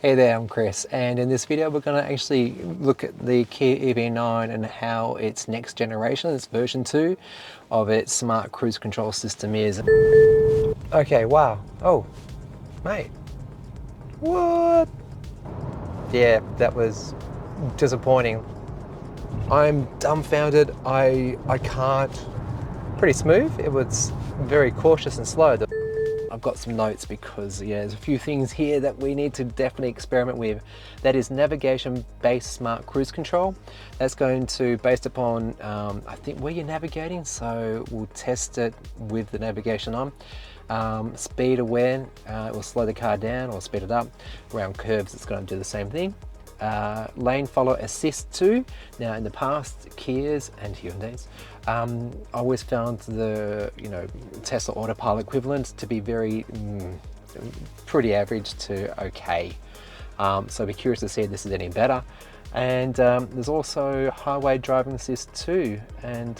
Hey there, I'm Chris, and in this video we're going to actually look at the Kia EV9 and how its next generation, its version 2 of its smart cruise control system is. Okay, wow. Oh, mate. What? Yeah, that was disappointing. I'm dumbfounded. I can't. Pretty smooth. It was very cautious and slow. I've got some notes because there's a few things here that we need to definitely experiment with. That is navigation-based smart cruise control. That's going to based upon I think where you're navigating. So we'll test it with the navigation on. Speed aware, it will slow the car down or speed it up. Around curves, it's going to do the same thing. Lane follow assist 2. Now in the past, Kias and Hyundais, I always found the Tesla Autopilot equivalent to be very pretty average to okay. So I'd be curious to see if this is any better. And there's also highway driving assist 2, and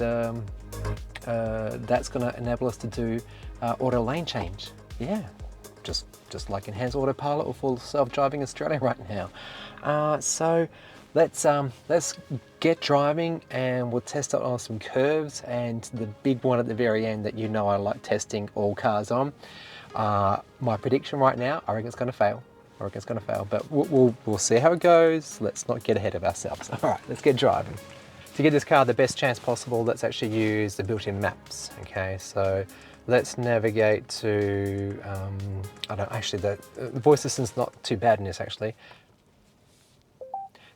that's going to enable us to do auto lane change. Yeah, just like enhanced autopilot or full self-driving Australia right now. So let's get driving, and we'll test it on some curves. And the big one at the very end that I like testing all cars on. My prediction right now, I reckon it's going to fail. But we'll see how it goes. Let's not get ahead of ourselves. All right, let's get driving. To give this car the best chance possible, let's actually use the built-in maps. Okay, so let's navigate to, the voice assistant's not too bad in this actually.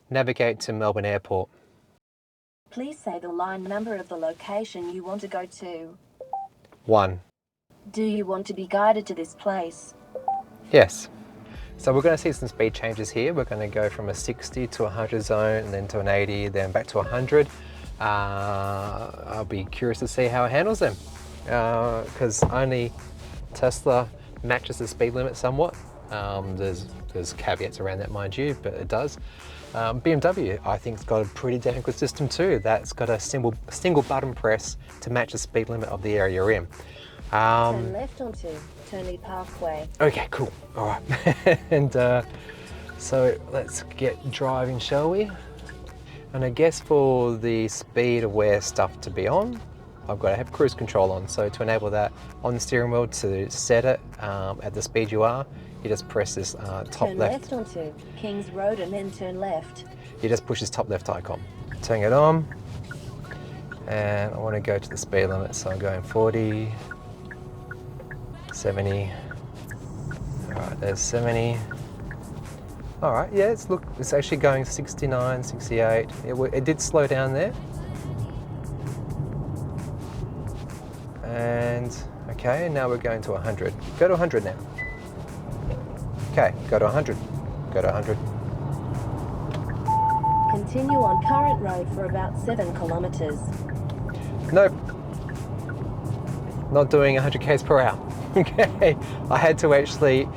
Navigate to Melbourne Airport. Please say the line number of the location you want to go to. 1. Do you want to be guided to this place? Yes. So we're going to see some speed changes here. We're going to go from a 60 to 100 zone, and then to an 80, then back to 100. I'll be curious to see how it handles them, because only Tesla matches the speed limit somewhat. There's caveats around that, mind you, but it does. BMW, I think, has got a pretty damn good system too. That's got a single button press to match the speed limit of the area you're in. Turn left onto Turnley Parkway. Okay, cool. All right. And so let's get driving, shall we? And I guess for the speed aware stuff to be on, I've got to have cruise control on. So to enable that on the steering wheel, to set it at the speed you are, you just press this top turn left. Turn left onto Kings Road and then turn left. You just push this top left icon. Turn it on. And I want to go to the speed limit. So I'm going 40, 70. All right, there's 70. All right, yeah, it's actually going 69, 68. It did slow down there. And okay, now we're going to 100. Go to 100 now. Okay, go to 100. Go to 100. Continue on current road for about 7 kilometers. Nope. Not doing 100 k's per hour. Okay, I had to actually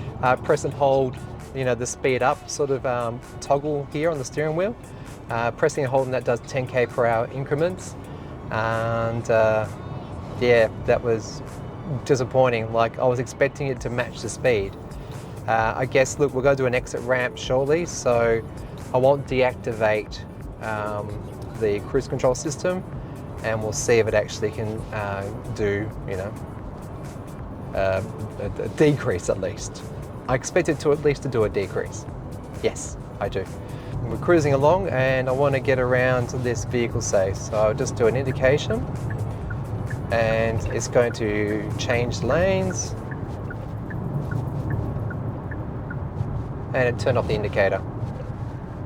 press and hold, the speed up sort of toggle here on the steering wheel. Pressing and holding that does 10k per hour increments, and yeah, that was disappointing. Like, I was expecting it to match the speed. I guess, look, we're going to do an exit ramp shortly, so I won't deactivate the cruise control system, and we'll see if it actually can do, a decrease at least. I expect it to at least do a decrease. Yes, I do. We're cruising along, and I want to get around this vehicle safe, so I'll just do an indication, and it's going to change lanes, and it turned off the indicator.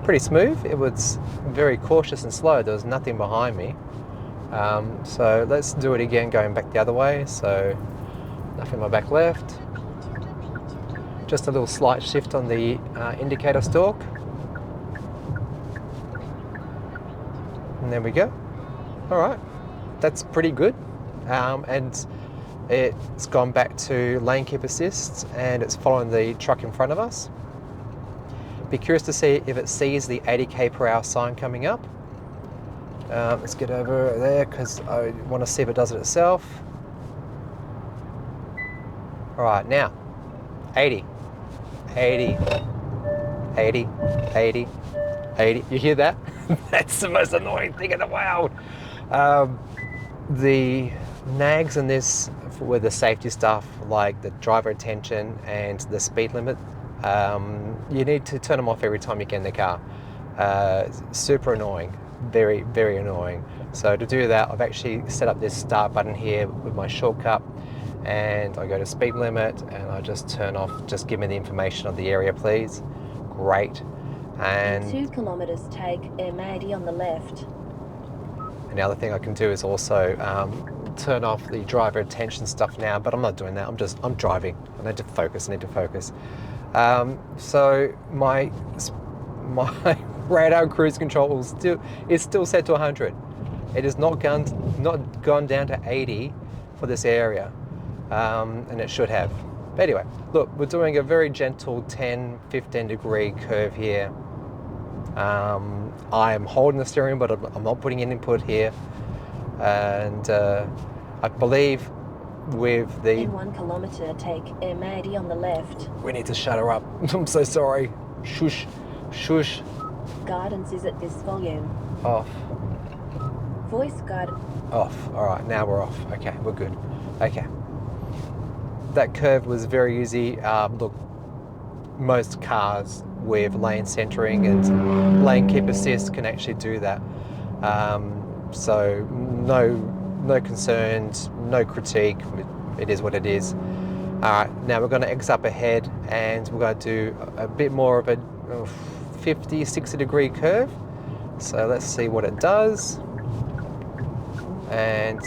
Pretty smooth. It was very cautious and slow. There was nothing behind me. So let's do it again, going back the other way. So nothing in my back left. Just a little slight shift on the indicator stalk. And there we go. All right, that's pretty good. And it's gone back to lane keep assist, and it's following the truck in front of us. Be curious to see if it sees the 80k per hour sign coming up. Let's get over there because I want to see if it does it itself. All right, now 80. 80, 80, 80. You hear that? That's the most annoying thing in the world. The nags in this with the safety stuff, like the driver attention and the speed limit, you need to turn them off every time you get in the car. Super annoying, very, very annoying. So to do that, I've actually set up this start button here with my shortcut, and I go to speed limit and I just turn off, just give me the information of the area, please. Great. And in 2 kilometers, take M80 on the left. and the other thing I can do is also turn off the driver attention stuff now, but I'm not doing that. I'm driving. I need to focus. So my radar cruise control is still set to 100. It has not gone down to 80 for this area, and it should have. But anyway, look, we're doing a very gentle 10-15 degree curve here. I am holding the steering, but I'm not putting in input here. And I believe with the... In 1 kilometer, take M80 on the left. We need to shut her up. I'm so sorry. Shush, shush. Guidance is at this volume. Off. Voice guide. Off. All right, now we're off. Okay, we're good. Okay. That curve was very easy. Look, most cars with lane centering and lane keep assist can actually do that. So no concerns, no critique. It is what it is. All right, now we're going to X up ahead, and we're going to do a bit more of a 50, 60 degree curve. So let's see what it does. And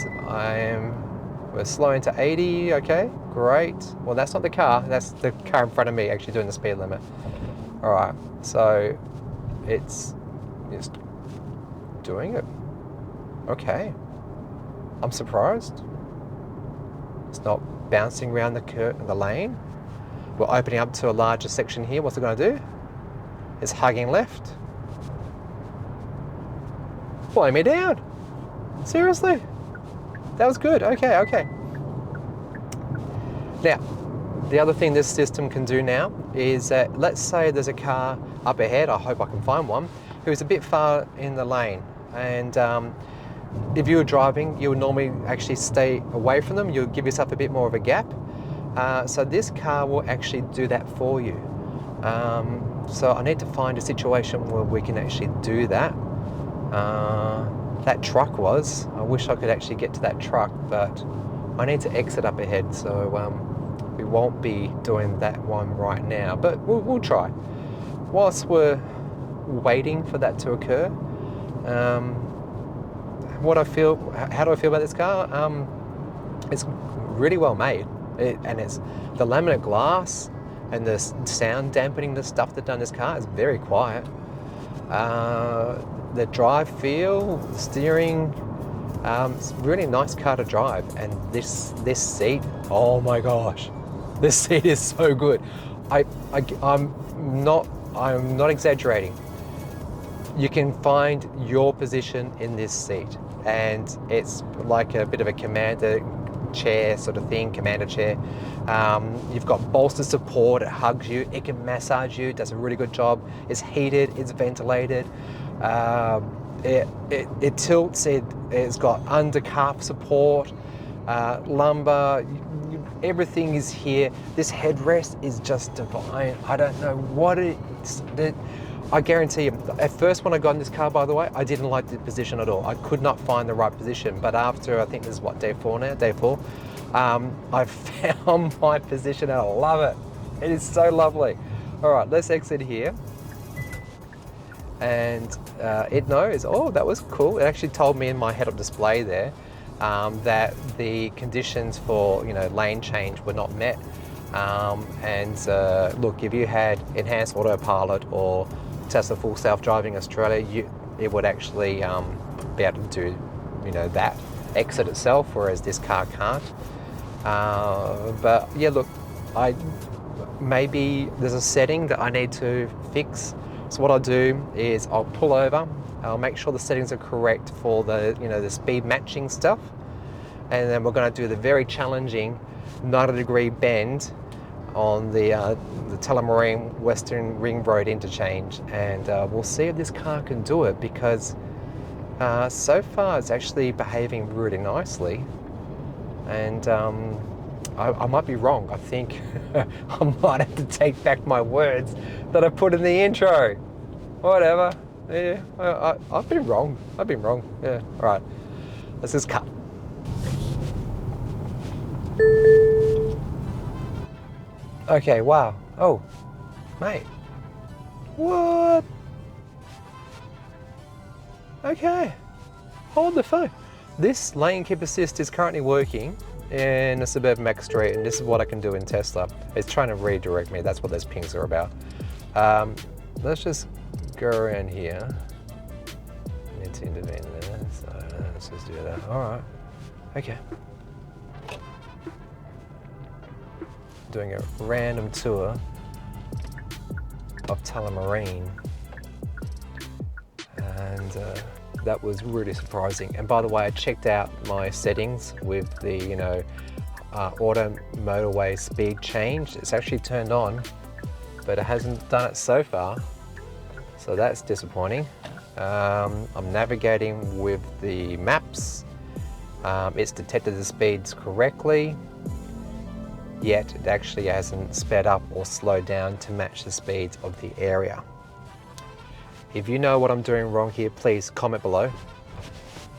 we're slowing to 80, okay, great. Well, that's not the car, that's the car in front of me actually doing the speed limit. All right, so it's doing it. Okay, I'm surprised. It's not bouncing around the lane. We're opening up to a larger section here. What's it going to do? It's hugging left. Blow me down. Seriously? That was good. Okay. Now, the other thing this system can do now is that, let's say there's a car up ahead, I hope I can find one, who's a bit far in the lane. And if you were driving, you would normally actually stay away from them. You'll give yourself a bit more of a gap. So this car will actually do that for you. So I need to find a situation where we can actually do that. That truck was. I wish I could actually get to that truck, but I need to exit up ahead, so we won't be doing that one right now, but we'll try. Whilst we're waiting for that to occur, how do I feel about this car? It's really well made, and it's the laminate glass and the sound dampening, the stuff they've done in this car is very quiet. The drive feel, the steering, it's a really nice car to drive. And this seat, oh my gosh, this seat is so good. I'm not exaggerating. You can find your position in this seat, and it's like a bit of a commander chair sort of thing, commander chair. You've got bolster support, it hugs you, it can massage you, does a really good job. It's heated, it's ventilated. It tilts, it's got under calf support, lumbar, everything is here. This headrest is just divine. I don't know what it's, I guarantee you, at first when I got in this car, by the way, I didn't like the position at all. I could not find the right position, but after, I think this is what, day four, I found my position and I love it. It is so lovely. All right, let's exit here. And it knows, oh, that was cool. It actually told me in my head-up display there that the conditions for lane change were not met. Look, if you had enhanced autopilot or Tesla full self-driving Australia, it would actually be able to do that exit itself, whereas this car can't. But yeah, look, maybe there's a setting that I need to fix. So what I'll do is I'll pull over, I'll make sure the settings are correct for the the speed matching stuff, and then we're going to do the very challenging 90-degree bend on the Tullamarine Western Ring Road interchange, and we'll see if this car can do it, because so far it's actually behaving really nicely. And I might be wrong. I think I might have to take back my words that I put in the intro. Whatever. Yeah, I've been wrong. I've been wrong. Yeah. All right. Let's just cut. Okay. Wow. Oh, mate. What? Okay. Hold the phone. This lane keep assist is currently working in a suburban back street, and this is what I can do in Tesla. It's trying to redirect me. That's what those pings are about. Let's just go around here. Need to intervene there, so let's just do that. All right. Okay. Doing a random tour of Tullamarine, and that was really surprising. And by the way, I checked out my settings with the auto motorway speed change. It's actually turned on, but it hasn't done it so far, so that's disappointing. I'm navigating with the maps. It's detected the speeds correctly, yet it actually hasn't sped up or slowed down to match the speeds of the area. If you know what I'm doing wrong here, please comment below,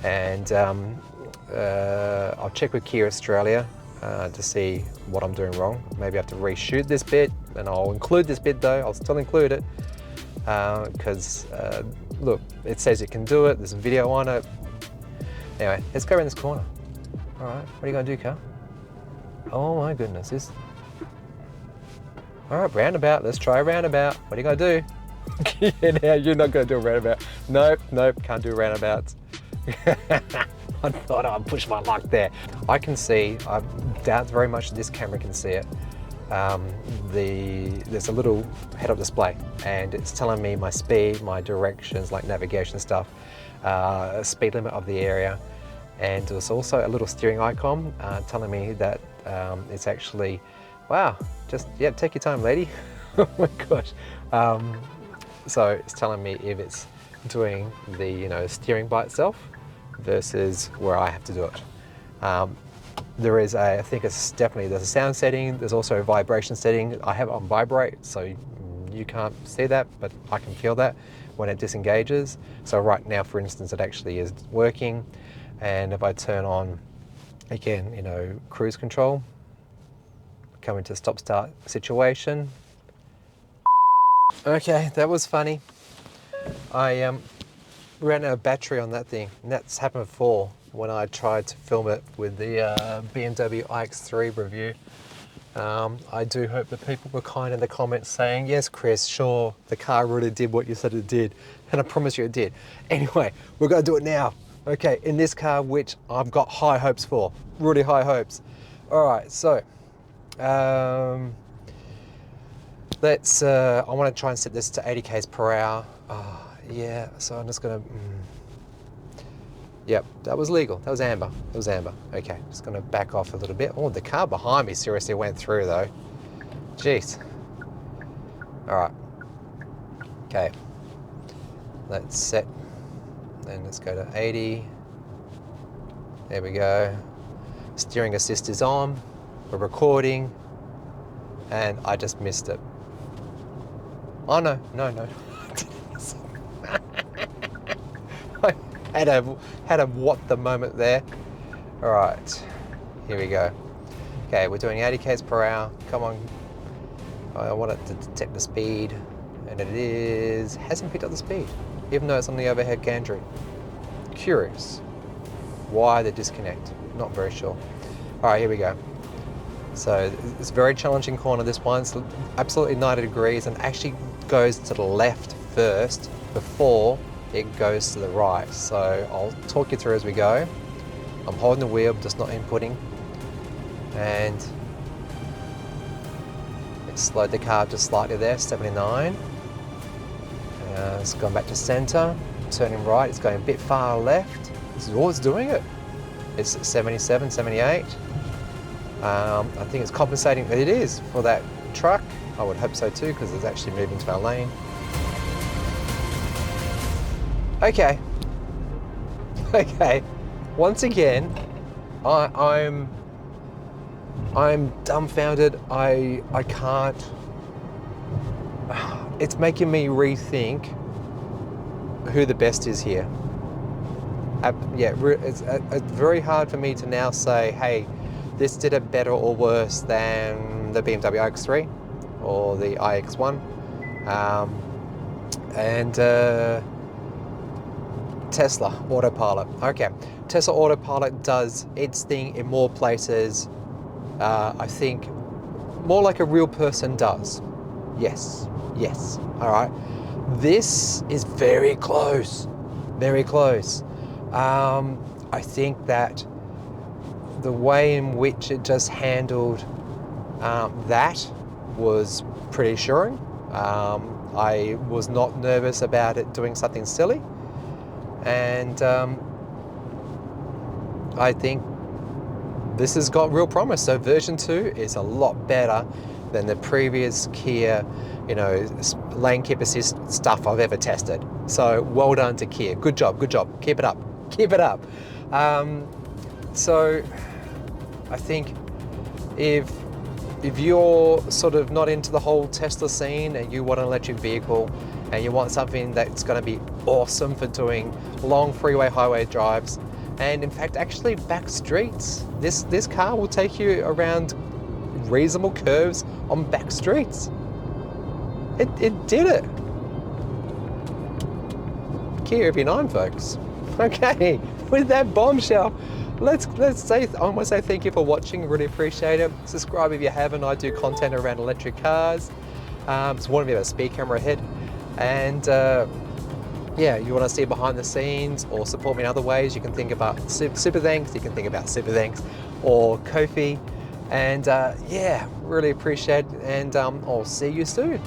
and I'll check with Kia Australia to see what I'm doing wrong. Maybe I have to reshoot this bit, and I'll include this bit though. I'll still include it because look, it says it can do it. There's a video on it. Anyway, let's go around this corner. All right, what are you gonna do, car? Oh my goodness, this. All right, roundabout. Let's try a roundabout. What are you gonna do? Now you're not going to do a roundabout. Nope, can't do roundabouts. I thought I'd push my luck there. I can see, I doubt very much this camera can see it. There's a little head-up display, and it's telling me my speed, my directions, like navigation stuff, speed limit of the area, and there's also a little steering icon telling me that it's actually, wow, just, yeah, take your time, lady. Oh my gosh. So it's telling me if it's doing the steering by itself versus where I have to do it. There is I think it's definitely, there's a sound setting, there's also a vibration setting. I have it on vibrate, so you can't see that, but I can feel that when it disengages. So right now, for instance, it actually is working. And if I turn on, again, cruise control, come into stop-start situation. Okay, that was funny. I ran out of battery on that thing, and that's happened before when I tried to film it with the BMW iX3 review. I do hope that people were kind in the comments saying, yes, Chris, sure, the car really did what you said it did, and I promise you it did. Anyway, we're going to do it now. Okay, in this car, which I've got high hopes for, really high hopes. All right, so let's, I want to try and set this to 80 k's per hour. Yeah, so I'm just gonna, yep, that was legal, that was amber, Okay, just gonna back off a little bit. Oh, the car behind me seriously went through though. Jeez. All right, okay, let's set, then let's go to 80. There we go. Steering assist is on, we're recording, and I just missed it. Oh no. I had a what the moment there. All right, here we go. Okay, we're doing 80 k's per hour. Come on. I want it to detect the speed, and it hasn't picked up the speed, even though it's on the overhead gantry. Curious. Why the disconnect? Not very sure. All right, here we go. So it's a very challenging corner, this one. It's absolutely 90 degrees and actually goes to the left first before it goes to the right. So I'll talk you through as we go. I'm holding the wheel, just not inputting. And it slowed the car just slightly there, 79. It's gone back to center, turning right, it's going a bit far left. This is all it's doing it. It's 77, 78. I think it's compensating, it is, for that truck. I would hope so too, because it's actually moving to our lane. Okay. Okay. Once again, I'm dumbfounded. I can't. It's making me rethink who the best is here. Yeah, it's very hard for me to now say, hey, this did it better or worse than the BMW iX3 or the iX1, and Tesla Autopilot. Okay, Tesla Autopilot does its thing in more places, I think, more like a real person does. Yes, yes, all right. This is very close, very close. I think that the way in which it just handled that was pretty assuring. I was not nervous about it doing something silly, and I think this has got real promise. So version 2 is a lot better than the previous Kia, you know, lane keep assist stuff I've ever tested. So well done to Kia. Good job, good job. Keep it up, keep it up. So I think if you're sort of not into the whole Tesla scene and you want an electric vehicle and you want something that's going to be awesome for doing long freeway highway drives, and in fact actually back streets, this car will take you around reasonable curves on back streets. It did it. Kia EV9, folks. Okay, with that bombshell, let's say, I want to say thank you for watching. Really appreciate it. Subscribe if you haven't. I do content around electric cars. Just want to be able to speed camera ahead, and yeah, you want to see behind the scenes or support me in other ways, you can think about Super Thanks. You can think about Super Thanks or Ko-fi, and yeah, really appreciate it. And I'll see you soon.